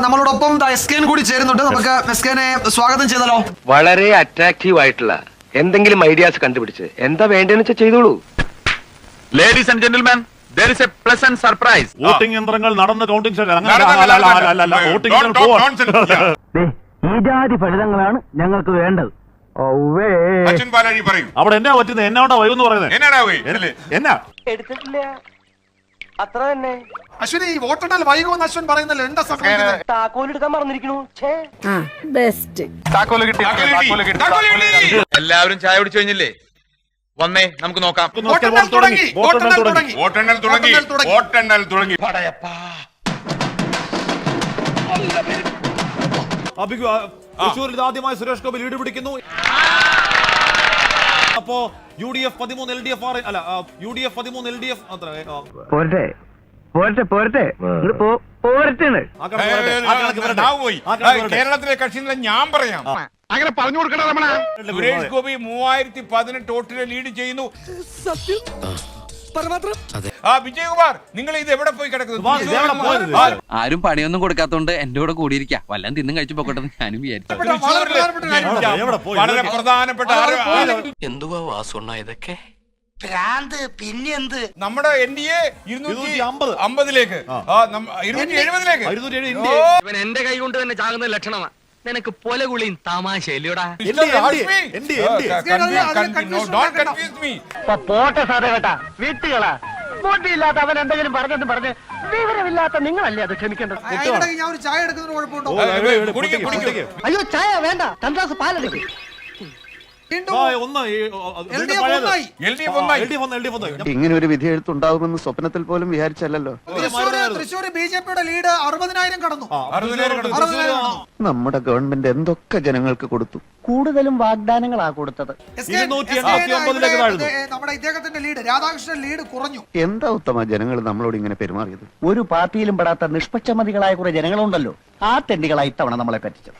നമ്മളോടൊപ്പം എസ്കേൻ കൂടി ചേരുന്നുണ്ട്. നമുക്ക് എസ്കേനെ സ്വാഗതം ചെയ്താലോ? വളരെ അട്രാക്റ്റീവ് ആയിട്ടുള്ള എന്തെങ്കിലും ഐഡിയാസ് കണ്ടുപിടിച്ച് എന്താ വേണ്ടതെന്ന് വെച്ചാൽ ചെയ്തോളൂ. Ladies and gentleman, there is a pleasant surprise. Voting യന്ത്രങ്ങൾ നടന്ന് കൗണ്ടിംഗ് ഈ ജാതി ഫലിതങ്ങളാണ് ഞങ്ങൾക്ക് വേണ്ടത്. അവിടെ എന്നാ പറ്റുന്നത്? എന്നാ വൈകുന്നു പറയുന്നത്? എന്നാ എടുത്തിട്ടില്ല അത്ര തന്നെ. അശ്വിനി, ഈ വോട്ടെണ്ണൽ വൈകുമെന്ന് അശ്വിൻ പറയുന്നല്ലോ, എന്താ സംഭവിക്കുന്നത്? താക്കോലെടുക്കാൻ മറന്നിരിക്കണു. എല്ലാവരും ചായ കുടിച്ചു കഴിഞ്ഞില്ലേ? വന്നേ, നമുക്ക് നോക്കാം. വോട്ടെണ്ണൽ തുടങ്ങി. തൃശ്ശൂരിൽ ആദ്യമായി സുരേഷ് ഗോപി ലീഡ് പിടിക്കുന്നു. അപ്പോ UDF 13 LDF അല്ല UDF 13 LDF കേരളത്തിലെ കക്ഷികളെ ഞാൻ പറയാം. അങ്ങനെ പറഞ്ഞു കൊടുക്കണ രമണ. സുരേഷ് ഗോപി 3018 വോട്ടിനെ ലീഡ് ചെയ്യുന്നു. വിജയകുമാർ, നിങ്ങൾ ഇത് എവിടെ പോയി കിടക്കുന്നു? ആരും പണിയൊന്നും കൊടുക്കാത്തോണ്ട് എന്റെ കൂടെ കൂടിയിരിക്കാം. വല്ലതും തിന്നും കഴിച്ചു പോക്കട്ടെ ഞാനും വിചാരിച്ചു. വളരെ പ്രധാനപ്പെട്ട എന്തുവാ വാസുണ്ണ ഇതൊക്കെ? പിന്നെന്ത് നമ്മുടെ NDA 250ലേക്ക് 270ലേക്ക്. ഇവൻ എന്റെ കൈ കൊണ്ട് തന്നെ ചാകുന്ന ലക്ഷണമാ. നിനക്ക് പൊല കുളിയും തമാശയില്ലടാ. പോട്ടെ സാറേ കേട്ടാ, വീട്ടുകളാ ബോട്ടിയില്ലാത്ത അവൻ എന്തെങ്കിലും പറഞ്ഞെന്ന് പറഞ്ഞ് വിവരമില്ലാത്ത നിങ്ങളല്ലേ അത് ക്ഷമിക്കേണ്ടത്. ഞാൻ ഒരു ചായ എടുക്കുന്നതിന് കുഴപ്പമുണ്ടോ? അയ്യോ ചായ വേണ്ട, 2 ഗ്ലാസ് പാലെടുക്കും. ഇങ്ങനെ ഒരു വിധി എഴുത്തുണ്ടാവുമെന്ന് സ്വപ്നത്തിൽ പോലും വിചാരിച്ചല്ലോ. തൃശ്ശൂർ BJPയുടെ ലീഡ് 60,000 കടന്നു. നമ്മുടെ ഗവൺമെന്റ് എന്തൊക്കെ ജനങ്ങൾക്ക് കൊടുത്തു. കൂടുതലും വാഗ്ദാനങ്ങളാ കൊടുത്തത്. നമ്മുടെ ഇദ്ദേഹത്തിന്റെ ലീഡ്, രാധാകൃഷ്ണൻ ലീഡ് കുറഞ്ഞു. എന്താ ഉത്തമ ജനങ്ങൾ നമ്മളോട് ഇങ്ങനെ പെരുമാറിയത്? ഒരു പാർട്ടിയിലും പെടാത്ത നിഷ്പക്ഷമതികളായ കുറെ ജനങ്ങളുണ്ടല്ലോ, ആ തെണ്ടികളായി ഇത്തവണ നമ്മളെ പറ്റിച്ചത്.